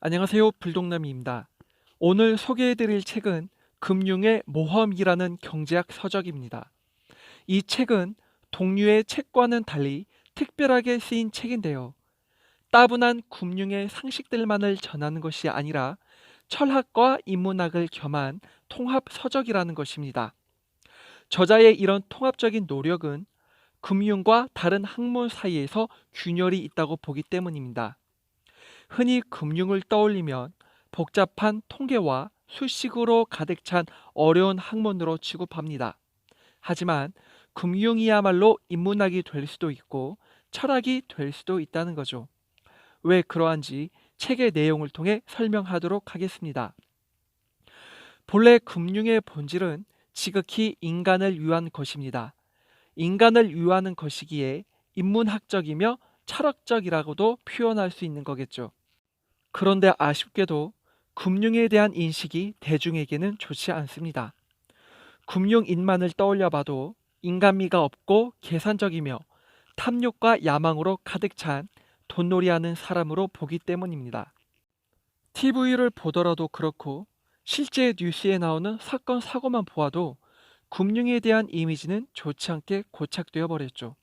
안녕하세요. 불독남입니다. 오늘 소개해드릴 책은 금융의 모험이라는 경제학 서적입니다. 이 책은 동류의 책과는 달리 특별하게 쓰인 책인데요. 따분한 금융의 상식들만을 전하는 것이 아니라 철학과 인문학을 겸한 통합 서적이라는 것입니다. 저자의 이런 통합적인 노력은 금융과 다른 학문 사이에서 균열이 있다고 보기 때문입니다. 흔히 금융을 떠올리면 복잡한 통계와 수식으로 가득 찬 어려운 학문으로 취급합니다. 하지만 금융이야말로 인문학이 될 수도 있고 철학이 될 수도 있다는 거죠. 왜 그러한지 책의 내용을 통해 설명하도록 하겠습니다. 본래 금융의 본질은 지극히 인간을 위한 것입니다. 인간을 위하는 것이기에 인문학적이며 철학적이라고도 표현할 수 있는 거겠죠. 그런데 아쉽게도 금융에 대한 인식이 대중에게는 좋지 않습니다. 금융인만을 떠올려 봐도 인간미가 없고 계산적이며 탐욕과 야망으로 가득 찬 돈놀이하는 사람으로 보기 때문입니다. TV를 보더라도 그렇고 실제 뉴스에 나오는 사건 사고만 보아도 금융에 대한 이미지는 좋지 않게 고착되어 버렸죠.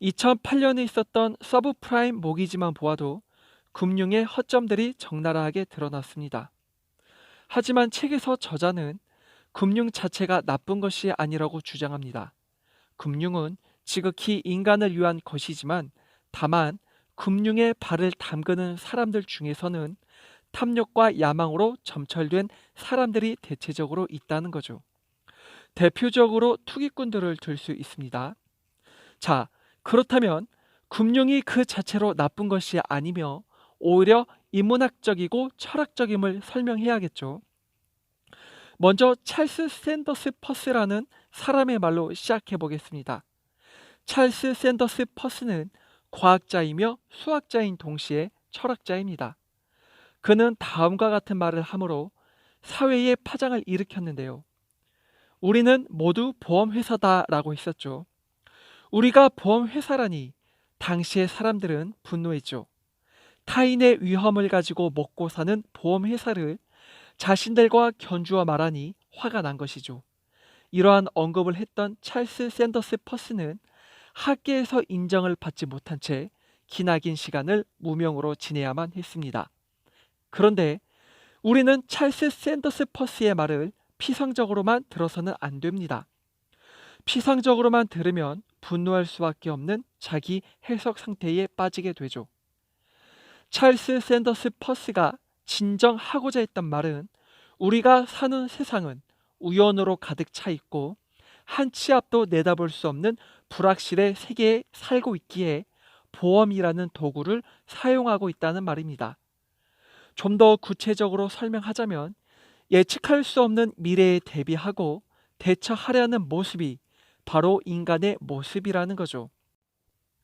2008년에 있었던 서브프라임 모기지만 보아도 금융의 허점들이 적나라하게 드러났습니다. 하지만 책에서 저자는 금융 자체가 나쁜 것이 아니라고 주장합니다. 금융은 지극히 인간을 위한 것이지만 다만 금융에 발을 담그는 사람들 중에서는 탐욕과 야망으로 점철된 사람들이 대체적으로 있다는 거죠. 대표적으로 투기꾼들을 들 수 있습니다. 자, 그렇다면 금융이 그 자체로 나쁜 것이 아니며 오히려 인문학적이고 철학적임을 설명해야겠죠. 먼저 찰스 샌더스 퍼스라는 사람의 말로 시작해 보겠습니다. 찰스 샌더스 퍼스는 과학자이며 수학자인 동시에 철학자입니다. 그는 다음과 같은 말을 하므로 사회에 파장을 일으켰는데요. 우리는 모두 보험회사다라고 했었죠. 우리가 보험회사라니 당시의 사람들은 분노했죠. 타인의 위험을 가지고 먹고 사는 보험회사를 자신들과 견주어 말하니 화가 난 것이죠. 이러한 언급을 했던 찰스 샌더스 퍼스는 학계에서 인정을 받지 못한 채 기나긴 시간을 무명으로 지내야만 했습니다. 그런데 우리는 찰스 샌더스 퍼스의 말을 피상적으로만 들어서는 안 됩니다. 피상적으로만 들으면 분노할 수밖에 없는 자기 해석 상태에 빠지게 되죠. 찰스 샌더스 퍼스가 진정 하고자 했던 말은 우리가 사는 세상은 우연으로 가득 차 있고 한 치 앞도 내다볼 수 없는 불확실의 세계에 살고 있기에 보험이라는 도구를 사용하고 있다는 말입니다. 좀 더 구체적으로 설명하자면 예측할 수 없는 미래에 대비하고 대처하려는 모습이 바로 인간의 모습이라는 거죠.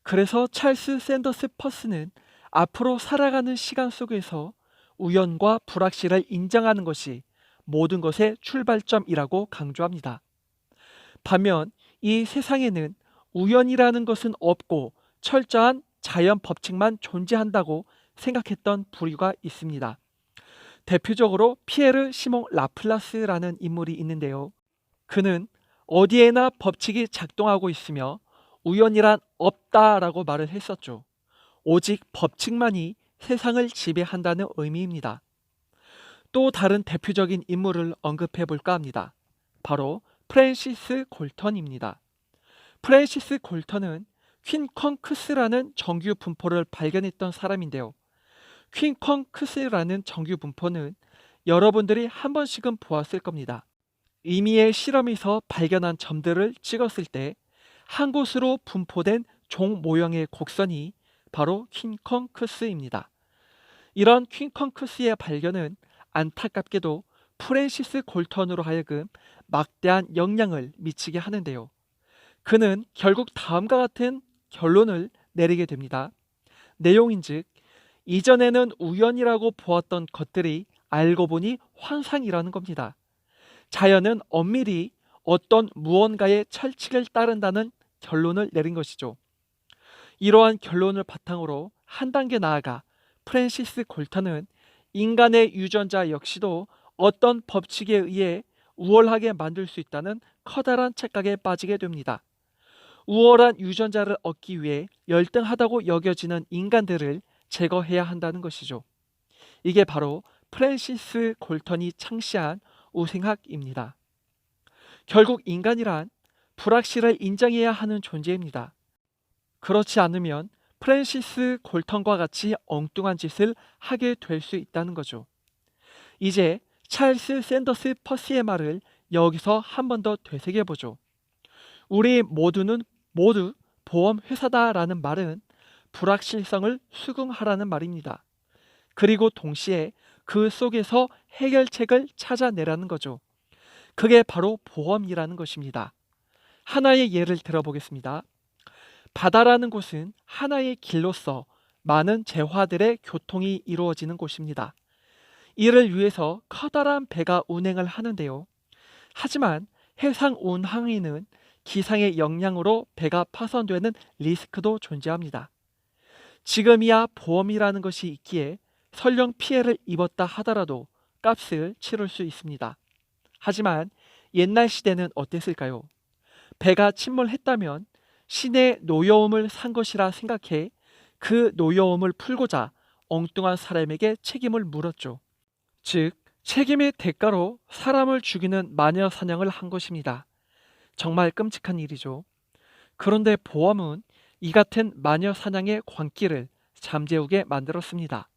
그래서 찰스 샌더스 퍼스는 앞으로 살아가는 시간 속에서 우연과 불확실을 인정하는 것이 모든 것의 출발점이라고 강조합니다. 반면 이 세상에는 우연이라는 것은 없고 철저한 자연 법칙만 존재한다고 생각했던 부류가 있습니다. 대표적으로 피에르 시몽 라플라스라는 인물이 있는데요. 그는 어디에나 법칙이 작동하고 있으며 우연이란 없다라고 말을 했었죠. 오직 법칙만이 세상을 지배한다는 의미입니다. 또 다른 대표적인 인물을 언급해 볼까 합니다. 바로 프랜시스 콜턴입니다. 프랜시스 콜턴은 퀸컨크스라는 정규 분포를 발견했던 사람인데요. 퀸컨크스라는 정규 분포는 여러분들이 한 번씩은 보았을 겁니다. 이미의 실험에서 발견한 점들을 찍었을 때 한 곳으로 분포된 종 모형의 곡선이 바로 퀸컨크스입니다. 이런 퀸컨크스의 발견은 안타깝게도 프랜시스 콜턴으로 하여금 막대한 영향을 미치게 하는데요. 그는 결국 다음과 같은 결론을 내리게 됩니다. 내용인즉 이전에는 우연이라고 보았던 것들이 알고 보니 환상이라는 겁니다. 자연은 엄밀히 어떤 무언가의 철칙을 따른다는 결론을 내린 것이죠. 이러한 결론을 바탕으로 한 단계 나아가 프랜시스 콜턴은 인간의 유전자 역시도 어떤 법칙에 의해 우월하게 만들 수 있다는 커다란 착각에 빠지게 됩니다. 우월한 유전자를 얻기 위해 열등하다고 여겨지는 인간들을 제거해야 한다는 것이죠. 이게 바로 프랜시스 콜턴이 창시한 우생학입니다. 결국 인간이란 불확실을 인정해야 하는 존재입니다. 그렇지 않으면 프랜시스 콜턴과 같이 엉뚱한 짓을 하게 될 수 있다는 거죠. 이제 찰스 샌더스 퍼시의 말을 여기서 한 번 더 되새겨보죠. 우리 모두는 모두 보험회사다라는 말은 불확실성을 수긍하라는 말입니다. 그리고 동시에 그 속에서 해결책을 찾아내라는 거죠. 그게 바로 보험이라는 것입니다. 하나의 예를 들어보겠습니다. 바다라는 곳은 하나의 길로서 많은 재화들의 교통이 이루어지는 곳입니다. 이를 위해서 커다란 배가 운행을 하는데요. 하지만 해상 운항에는 기상의 영향으로 배가 파손되는 리스크도 존재합니다. 지금이야 보험이라는 것이 있기에 설령 피해를 입었다 하더라도 값을 치를 수 있습니다. 하지만 옛날 시대는 어땠을까요? 배가 침몰했다면 신의 노여움을 산 것이라 생각해 그 노여움을 풀고자 엉뚱한 사람에게 책임을 물었죠. 즉, 책임의 대가로 사람을 죽이는 마녀 사냥을 한 것입니다. 정말 끔찍한 일이죠. 그런데 보험은 이 같은 마녀 사냥의 광기를 잠재우게 만들었습니다.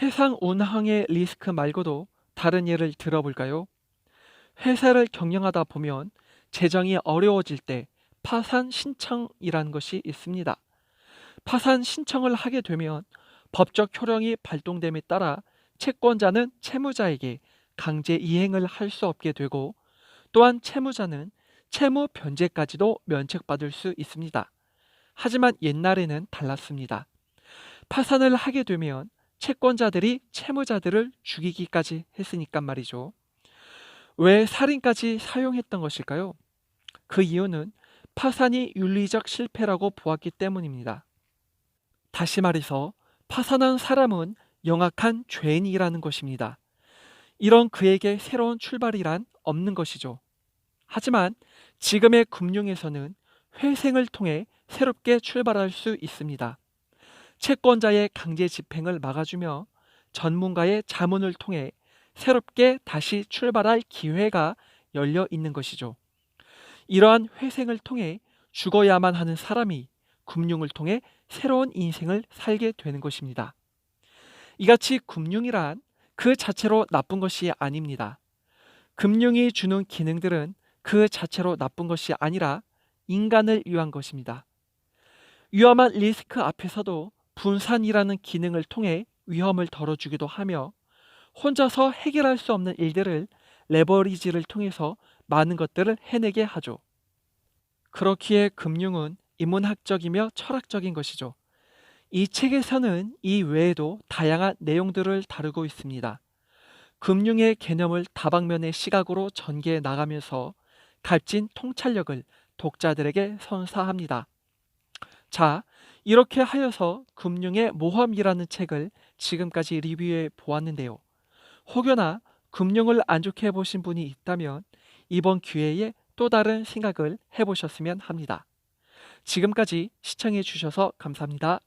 해상 운항의 리스크 말고도 다른 예를 들어볼까요? 회사를 경영하다 보면 재정이 어려워질 때 파산 신청이라는 것이 있습니다. 파산 신청을 하게 되면 법적 효력이 발동됨에 따라 채권자는 채무자에게 강제 이행을 할 수 없게 되고, 또한 채무자는 채무 변제까지도 면책받을 수 있습니다. 하지만 옛날에는 달랐습니다. 파산을 하게 되면 채권자들이 채무자들을 죽이기까지 했으니까 말이죠. 왜 살인까지 사용했던 것일까요? 그 이유는 파산이 윤리적 실패라고 보았기 때문입니다. 다시 말해서 파산한 사람은 영악한 죄인이라는 것입니다. 이런 그에게 새로운 출발이란 없는 것이죠. 하지만 지금의 금융에서는 회생을 통해 새롭게 출발할 수 있습니다. 채권자의 강제 집행을 막아주며 전문가의 자문을 통해 새롭게 다시 출발할 기회가 열려 있는 것이죠. 이러한 회생을 통해 죽어야만 하는 사람이 금융을 통해 새로운 인생을 살게 되는 것입니다. 이같이 금융이란 그 자체로 나쁜 것이 아닙니다. 금융이 주는 기능들은 그 자체로 나쁜 것이 아니라 인간을 위한 것입니다. 위험한 리스크 앞에서도 분산이라는 기능을 통해 위험을 덜어주기도 하며, 혼자서 해결할 수 없는 일들을 레버리지를 통해서 많은 것들을 해내게 하죠. 그렇기에 금융은 인문학적이며 철학적인 것이죠. 이 책에서는 이 외에도 다양한 내용들을 다루고 있습니다. 금융의 개념을 다방면의 시각으로 전개해 나가면서 값진 통찰력을 독자들에게 선사합니다. 자, 이렇게 하여서 금융의 모험이라는 책을 지금까지 리뷰해 보았는데요. 혹여나 금융을 안 좋게 보신 분이 있다면 이번 기회에 또 다른 생각을 해보셨으면 합니다. 지금까지 시청해 주셔서 감사합니다.